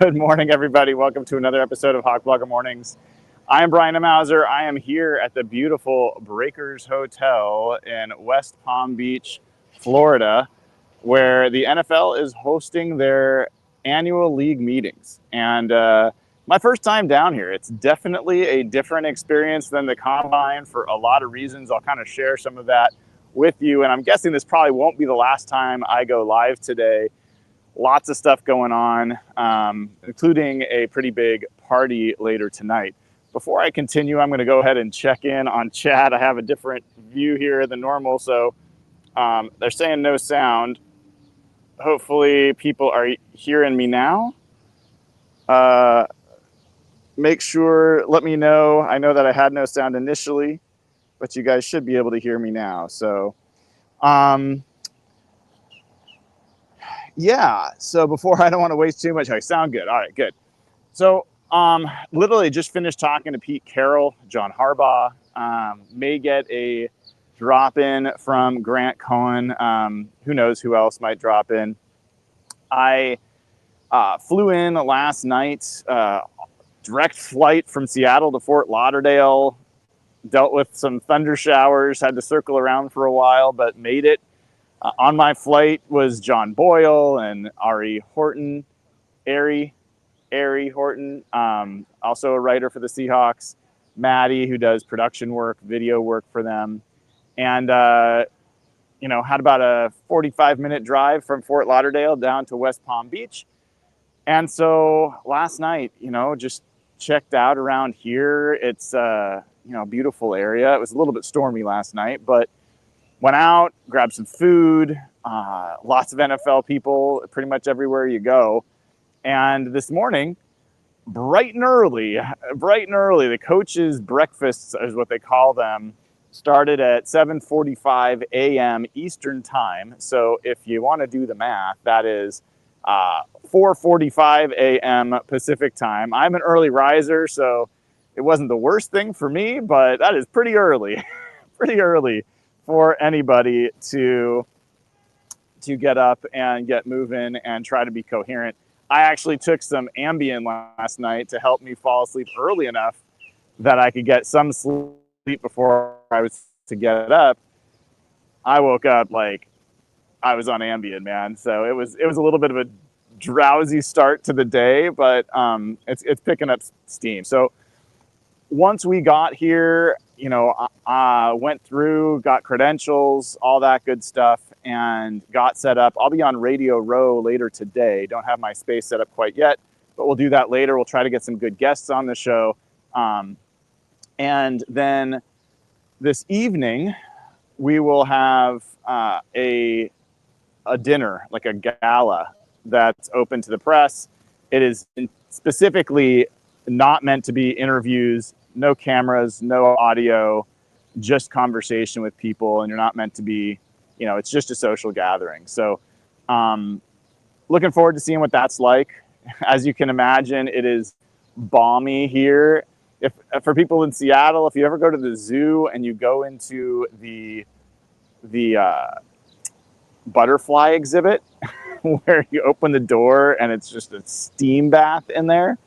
Good morning, everybody. Welcome to another episode of Hawk Blogger Mornings. I am Brian Mauser. I am here at the beautiful Breakers Hotel in West Palm Beach, Florida, where the NFL is hosting their annual league meetings. And my first time down here. It's definitely a different experience than the Combine for a lot of reasons. I'll kind of share some of that with you. And I'm guessing this probably won't be the last time I go live today. Lots of stuff going on, including a pretty big party later tonight. Before I continue, I'm going to go ahead and check in on chat. I have a different view here than normal, so they're saying no sound. Hopefully people are hearing me now. Make sure, let me know. I know that I had no sound initially, but you guys should be able to hear me now. So, yeah, so before I don't want to waste too much, I sound good. All right, good. So literally just finished talking to Pete Carroll, John Harbaugh, may get a drop in from Grant Cohen. Who knows who else might drop in. I flew in last night, direct flight from Seattle to Fort Lauderdale, dealt with some thunder showers, had to circle around for a while, but made it. On my flight was John Boyle and Ari Horton, Ari Horton, also a writer for the Seahawks, Maddie, who does production work, video work for them, and had about a 45-minute drive from Fort Lauderdale down to West Palm Beach. And so last night, just checked out around here. It's a beautiful area. It was a little bit stormy last night, but went out, grabbed some food, lots of NFL people pretty much everywhere you go. And this morning, bright and early, the coaches' breakfasts is what they call them, started at 7:45 a.m. Eastern time. So if you want to do the math, that is 4:45 a.m. Pacific time. I'm an early riser, so it wasn't the worst thing for me, but that is pretty early, pretty early for anybody to get up and get moving and try to be coherent. I actually took some Ambien last night to help me fall asleep early enough that I could get some sleep before I was to get up. I woke up like I was on Ambien, man. So it was a little bit of a drowsy start to the day, but it's picking up steam. So once we got here, went through, got credentials, all that good stuff, and got set up. I'll be on Radio Row later today. Don't have my space set up quite yet, but we'll do that later. We'll try to get some good guests on the show. And then this evening, we will have a dinner, like a gala that's open to the press. It is specifically not meant to be interviews, no cameras, no audio, just conversation with people. And you're not meant to be, it's just a social gathering. So looking forward to seeing what that's like. As you can imagine, it is balmy here. If for people in Seattle, if you ever go to the zoo and you go into the butterfly exhibit where you open the door and it's just a steam bath in there,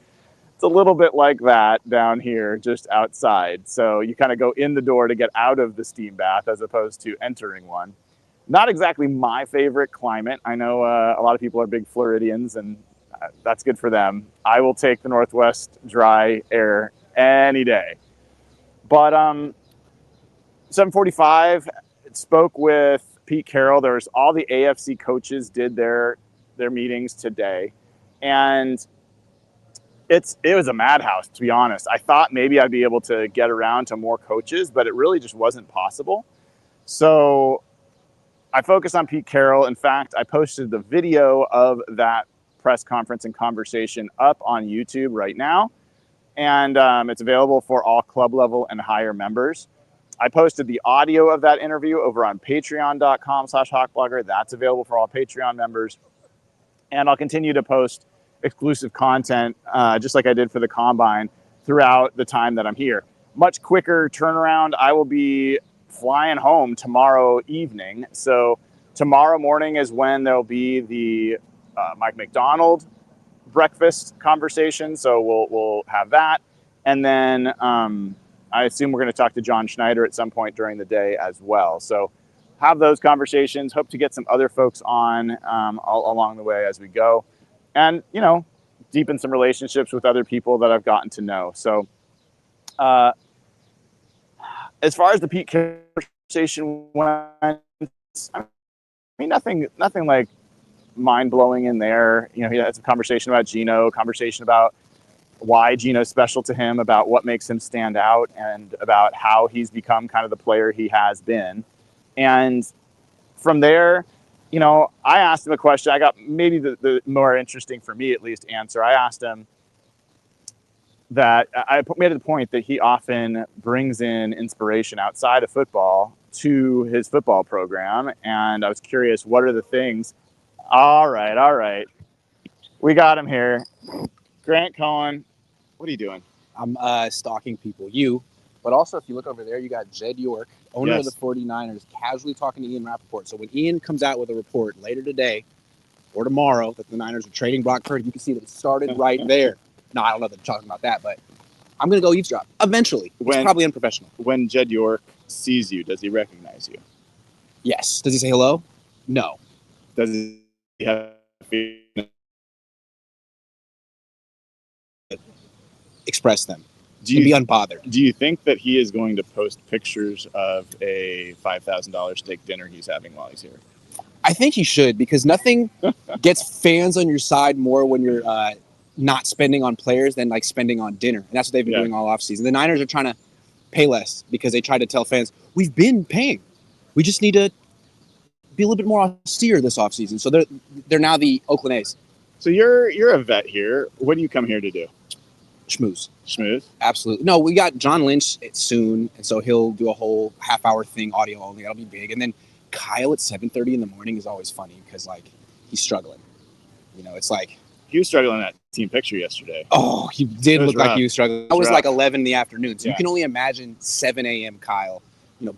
it's a little bit like that down here, just outside. So you kind of go in the door to get out of the steam bath as opposed to entering one. Not exactly my favorite climate. I know a lot of people are big Floridians, and that's good for them. I will take the Northwest dry air any day. But 7:45, spoke with Pete Carroll. There's all the AFC coaches did their meetings today, and it was a madhouse, to be honest. I thought maybe I'd be able to get around to more coaches, but it really just wasn't possible. So I focused on Pete Carroll. In fact, I posted the video of that press conference and conversation up on YouTube right now, and it's available for all club level and higher members. I posted the audio of that interview over on patreon.com/hawkblogger. That's available for all Patreon members. And I'll continue to post exclusive content, just like I did for the Combine, throughout the time that I'm here. Much quicker turnaround. I will be flying home tomorrow evening. So tomorrow morning is when there'll be the Mike McDonald breakfast conversation, so we'll have that, and then I assume we're going to talk to John Schneider at some point during the day as well. So have those conversations. Hope to get some other folks on all along the way as we go, and deepen some relationships with other people that I've gotten to know. So as far as the Pete Carroll conversation went, I mean nothing like mind blowing in there. He had some conversation about Gino, conversation about why Gino's special to him, about what makes him stand out, and about how he's become kind of the player he has been. And from there, I asked him a question. I got maybe the more interesting, for me at least, answer. I asked him that I made it the point that he often brings in inspiration outside of football to his football program. And I was curious, what are the things? All right. We got him here. Grant Cohen, what are you doing? I'm stalking people. But also if you look over there, you got Jed York, owner of the 49ers, casually talking to Ian Rappaport. So when Ian comes out with a report later today or tomorrow that the Niners are trading Brock Purdy, you can see that it started right there. No, I don't know that they're talking about that, but I'm going to go eavesdrop. Eventually. It's probably unprofessional. When Jed York sees you, does he recognize you? Yes. Does he say hello? No. Does he have express them? Do you be unbothered? Do you think that he is going to post pictures of a $5,000 steak dinner he's having while he's here? I think he should, because nothing gets fans on your side more when you're not spending on players than like spending on dinner. And that's what they've been doing all offseason. The Niners are trying to pay less because they try to tell fans, we've been paying. We just need to be a little bit more austere this offseason. So they're now the Oakland A's. So you're a vet here. What do you come here to do? Schmooze. Schmooze? Absolutely. No, we got John Lynch soon, and so he'll do a whole half-hour thing, audio only. That'll be big. And then Kyle at 7:30 in the morning is always funny because, like, he's struggling. It's like... He was struggling in that team picture yesterday. Oh, he did look rough. Like he was struggling. I was rough. Like 11 in the afternoon, so you can only imagine 7 a.m. Kyle.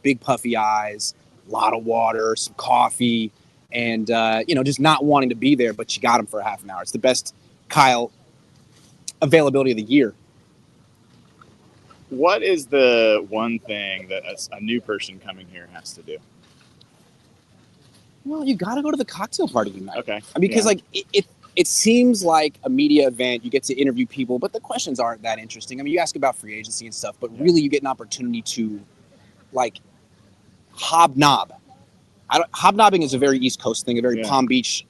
Big puffy eyes, a lot of water, some coffee, and, just not wanting to be there, but you got him for a half an hour. It's the best Kyle availability of the year. What is the one thing that a new person coming here has to do? Well, you got to go to the cocktail party tonight. Okay. Because it seems like a media event. You get to interview people, but the questions aren't that interesting. I mean, you ask about free agency and stuff, but really you get an opportunity to, like, hobnob. Hobnobbing is a very East Coast thing, a very Palm Beach,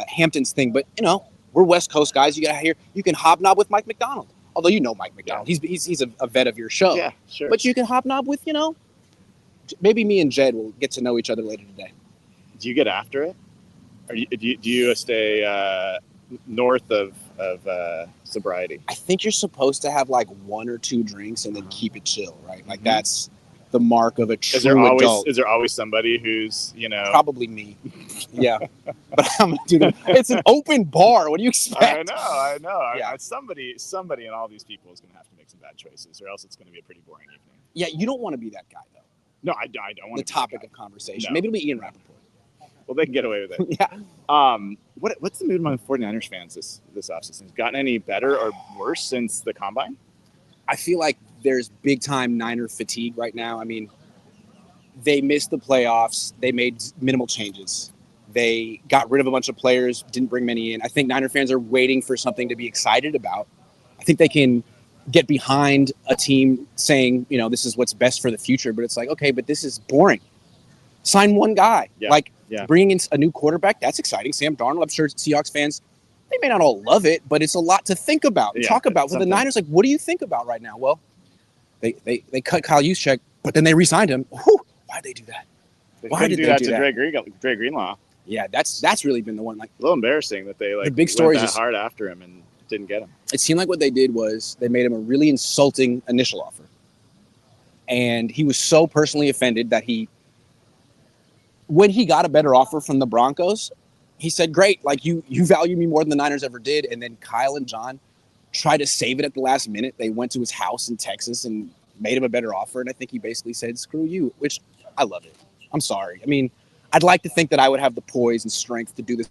Hamptons thing. But, we're West Coast guys. You get out here. You can hobnob with Mike McDonald. Although you know Mike McDonald. He's a vet of your show. Yeah, sure. But you can hobnob with, maybe me and Jed will get to know each other later today. Do you get after it? Or do you stay north of sobriety? I think you're supposed to have like 1 or 2 drinks and then keep it chill, right? Like that's the mark of a true adult. Is there always somebody who's, Probably me. Yeah. But I'm going to do that. It's an open bar. What do you expect? I know. Yeah. Somebody in all these people is going to have to make some bad choices, or else it's going to be a pretty boring evening. Yeah, you don't want to be that guy, though. No, I don't want to be the topic of conversation. No. Maybe it'll be Ian Rappaport. Well, they can get away with it. Yeah. What's the mood among 49ers fans this offseason? Has it gotten any better or worse since the Combine? I feel like there's big-time Niner fatigue right now. I mean, they missed the playoffs. They made minimal changes. They got rid of a bunch of players, didn't bring many in. I think Niner fans are waiting for something to be excited about. I think they can get behind a team saying, this is what's best for the future. But it's like, okay, but this is boring. Sign one guy. Bringing in a new quarterback, that's exciting. Sam Darnold, I'm sure Seahawks fans, they may not all love it, but it's a lot to think about, talk about. For the Niners, like, what do you think about right now? Well, they cut Kyle Juszczyk, but then they re-signed him. Why'd they do that? Why did they do that to Dre Greenlaw? Yeah, that's really been the one. Like, a little embarrassing that they the big story went that hard after him and didn't get him. It seemed like what they did was they made him a really insulting initial offer, and he was so personally offended that when he got a better offer from the Broncos, he said, great, like you value me more than the Niners ever did. And then Kyle and John tried to save it at the last minute. They went to his house in Texas and made him a better offer. And I think he basically said, screw you, which I love it. I'm sorry. I mean, I'd like to think that I would have the poise and strength to do this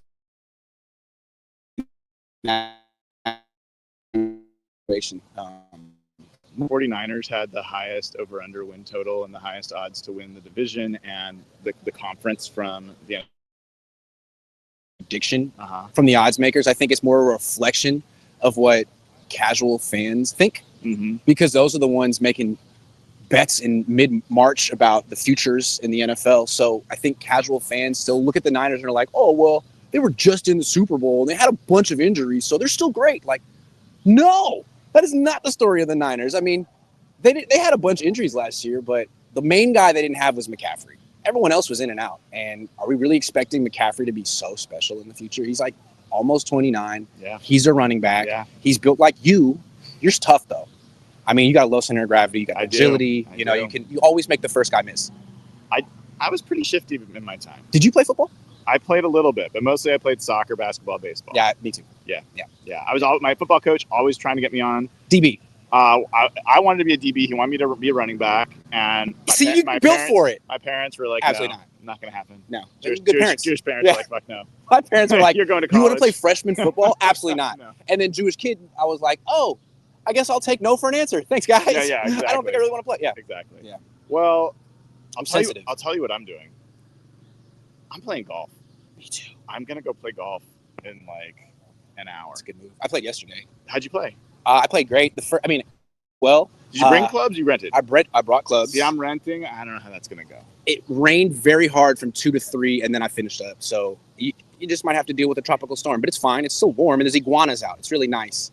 49ers had the highest over-under win total and the highest odds to win the division and the conference from the prediction from the odds makers. I think it's more a reflection of what casual fans think, because those are the ones making bets in mid-March about the futures in the NFL. So I think casual fans still look at the Niners and are like, oh, well, they were just in the Super Bowl and they had a bunch of injuries, so they're still great. Like, no, that is not the story of the Niners. I mean, they had a bunch of injuries last year, but the main guy they didn't have was McCaffrey. Everyone else was in and out. And are we really expecting McCaffrey to be so special in the future? He's like almost 29. Yeah. He's a running back. Yeah. He's built like you. You're tough, though. I mean, you got low center of gravity. You got agility. You always make the first guy miss. I was pretty shifty in my time. Did you play football? I played a little bit, but mostly I played soccer, basketball, baseball. Yeah, me too. Yeah. I was my football coach always trying to get me on DB. I wanted to be a DB. He wanted me to be a running back, and you built for it. My parents were like, absolutely not going to happen. No, Jewish parents. Jewish parents were like, fuck no. My parents were like, you're going to college. You want to play freshman football? Absolutely not. No. And then Jewish kid, I was like, oh, I guess I'll take no for an answer. Thanks, guys. Yeah, exactly. I don't think I really want to play. Yeah, exactly. Yeah. Well, I'm sensitive. I'll tell you what I'm doing. I'm playing golf. Me too. I'm gonna go play golf in like an hour. That's a good move. I played yesterday. How'd you play? I played great. Did you bring clubs? You rented? I brought clubs. See, I'm renting. I don't know how that's gonna go. It rained very hard from 2 to 3, and then I finished up. So you just might have to deal with a tropical storm, but it's fine. It's still warm, and there's iguanas out. It's really nice.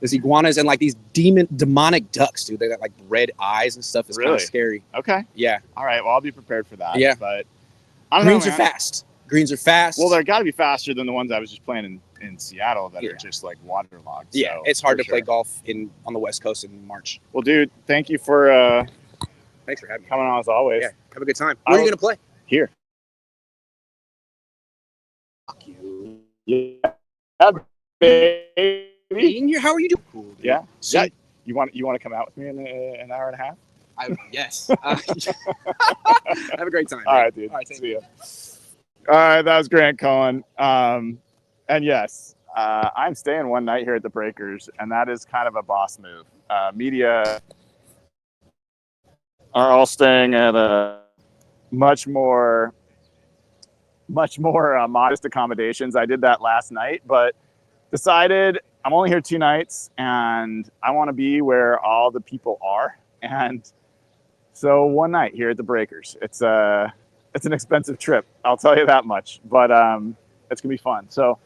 There's iguanas and like these demonic ducks, dude. They got like red eyes and stuff. It's kind of scary. Okay. Yeah. All right. Well, I'll be prepared for that. Yeah. But Greens are fast. Greens are fast. Well, they're got to be faster than the ones I was just playing in Seattle that are just like waterlogged. Yeah, so, it's hard to play golf on the West Coast in March. Well, dude, thank you for thanks for having me. Coming on as always. Yeah, have a good time. Where are you gonna play? Here. Fuck you. Yeah, baby. How are you doing? Cool, dude. Yeah. So, yeah. You want to come out with me in an hour and a half? Yes. Have a great time. All right, dude. All right, see you. All right, that was Grant Cohen. And yes, I'm staying one night here at the Breakers, and that is kind of a boss move. Media are all staying at a much more modest accommodations. I did that last night, but decided I'm only here 2 nights, and I want to be where all the people are. And so one night here at the Breakers. It's an expensive trip, I'll tell you that much, but it's gonna be fun. So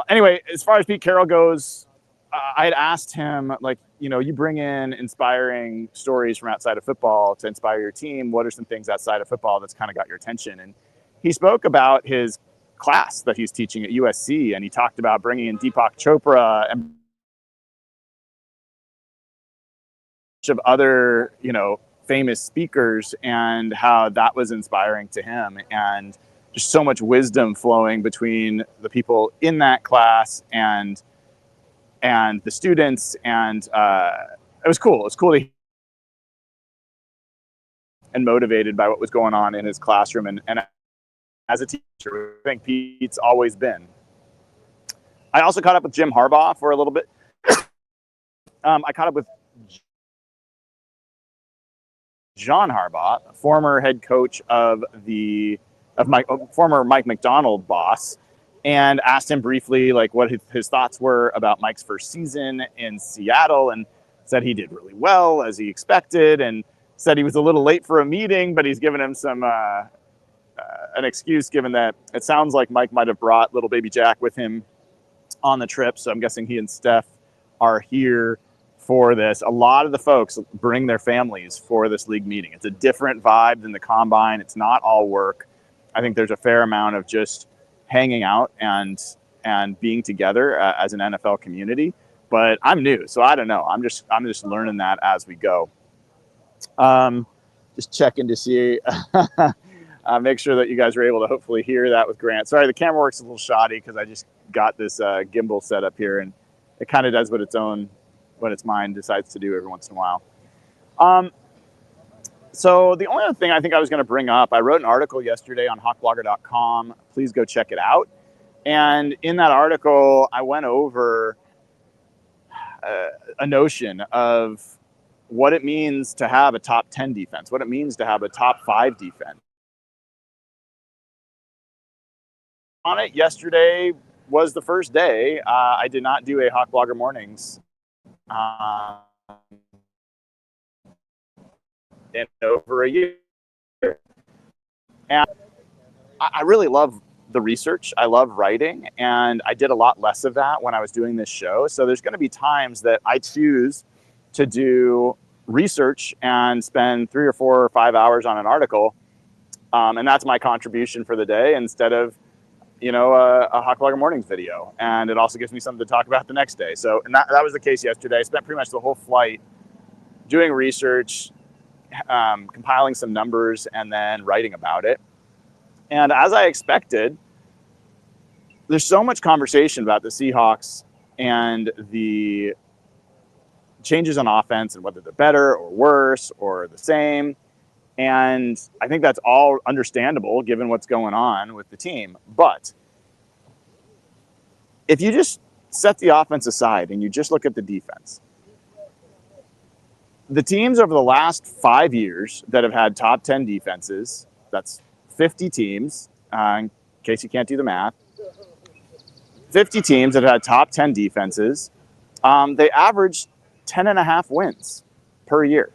anyway, as far as Pete Carroll goes, I had asked him, like, you bring in inspiring stories from outside of football to inspire your team. What are some things outside of football that's kind of got your attention? And he spoke about his class that he's teaching at USC, and he talked about bringing in Deepak Chopra and of other, famous speakers, and how that was inspiring to him, and just so much wisdom flowing between the people in that class and the students. And it was cool. It's cool to and motivated by what was going on in his classroom. And as a teacher, I think Pete's always been. I also caught up with Jim Harbaugh for a little bit. I caught up with John Harbaugh, former head coach of former Mike McDonald boss, and asked him briefly like what his thoughts were about Mike's first season in Seattle, and said he did really well as he expected, and said he was a little late for a meeting, but he's given him some an excuse, given that it sounds like Mike might have brought little baby Jack with him on the trip. So I'm guessing he and Steph are here for this. A lot of the folks bring their families for this league meeting. It's a different vibe than the combine. It's not all work. I think there's a fair amount of just hanging out and being together as an NFL community. But I'm new, so I don't know. I'm just learning that as we go. Just checking to see, make sure that you guys are able to hopefully hear that with Grant. Sorry, the camera works a little shoddy because I just got this gimbal set up here, and it kind of does what its mind decides to do every once in a while. So the only other thing I think I was going to bring up, I wrote an article yesterday on hawkblogger.com. Please go check it out. And in that article, I went over a notion of what it means to have a top 10 defense, what it means to have a top 5 defense. On it yesterday was the first day. I did not do a Hawk Blogger Mornings in over a year. And I really love the research. I love writing, and I did a lot less of that when I was doing this show. So there's going to be times that I choose to do research and spend 3 or 4 or 5 hours on an article, and that's my contribution for the day instead of a Hawk Blogger Mornings video. And it also gives me something to talk about the next day. So and that was the case yesterday. I spent pretty much the whole flight doing research, compiling some numbers, and then writing about it. And as I expected, there's so much conversation about the Seahawks and the changes on offense and whether they're better or worse or the same. And I think that's all understandable given what's going on with the team. But if you just set the offense aside and you just look at the defense, the teams over the last 5 years that have had top 10 defenses, that's 50 teams, in case you can't do the math, 50 teams that have had top 10 defenses, they averaged 10.5 wins per year.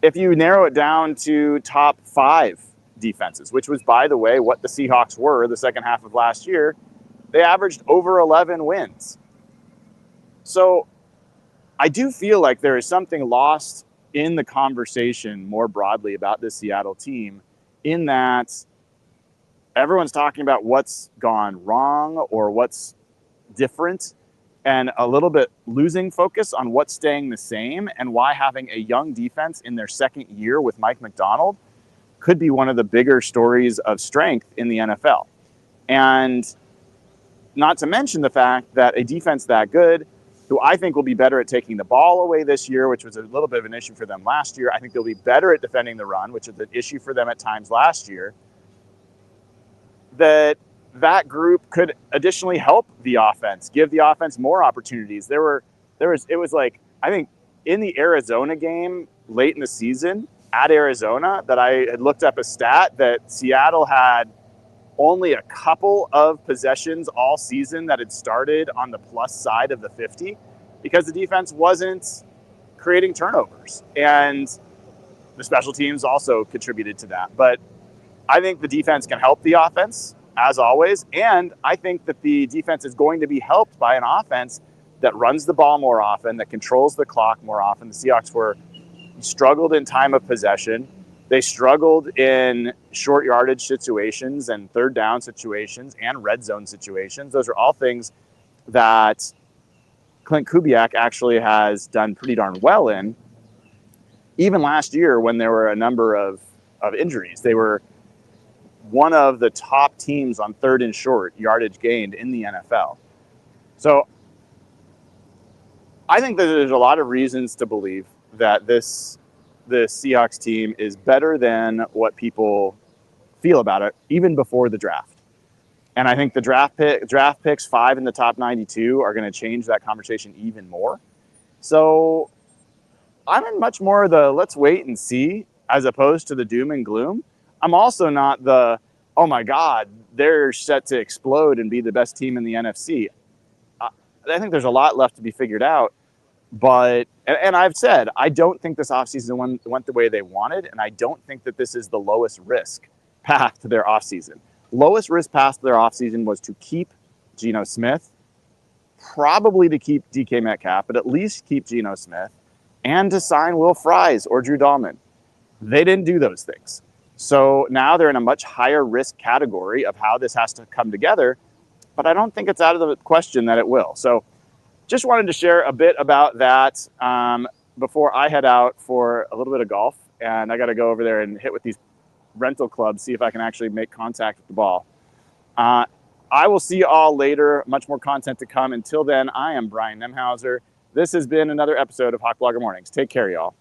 If you narrow it down to top 5 defenses, which was, by the way, what the Seahawks were the second half of last year, they averaged over 11 wins. So I do feel like there is something lost in the conversation more broadly about this Seattle team, in that everyone's talking about what's gone wrong or what's different, and a little bit losing focus on what's staying the same, and why having a young defense in their second year with Mike Macdonald could be one of the bigger stories of strength in the NFL. And not to mention the fact that a defense that good, who I think will be better at taking the ball away this year, which was a little bit of an issue for them last year. I think they'll be better at defending the run, which is an issue for them at times last year. That group could additionally help the offense, give the offense more opportunities. It was like, I think in the Arizona game late in the season at Arizona, that I had looked up a stat that Seattle had only a couple of possessions all season that had started on the plus side of the 50 because the defense wasn't creating turnovers. And the special teams also contributed to that. But I think the defense can help the offense, as always. And I think that the defense is going to be helped by an offense that runs the ball more often, that controls the clock more often. The Seahawks struggled in time of possession. They struggled in short yardage situations and third down situations and red zone situations. Those are all things that Clint Kubiak actually has done pretty darn well in. Even last year, when there were a number of injuries, they were one of the top teams on third and short yardage gained in the NFL. So I think that there's a lot of reasons to believe that the Seahawks team is better than what people feel about it, even before the draft. And I think the draft picks 5 in the top 92 are going to change that conversation even more. So I'm in much more the let's wait and see, as opposed to the doom and gloom. I'm also not the, oh my God, they're set to explode and be the best team in the NFC. I think there's a lot left to be figured out. But, and I've said, I don't think this offseason went the way they wanted, and I don't think that this is the lowest risk path to their offseason. Lowest risk path to their offseason was to keep Geno Smith, probably to keep DK Metcalf, but at least keep Geno Smith, and to sign Will Fries or Drew Dahlman. They didn't do those things. So now they're in a much higher risk category of how this has to come together, but I don't think it's out of the question that it will. So just wanted to share a bit about that before I head out for a little bit of golf. And I got to go over there and hit with these rental clubs, see if I can actually make contact with the ball. I will see you all later. Much more content to come. Until then, I am Brian Nemhauser. This has been another episode of Hawk Blogger Mornings. Take care, y'all.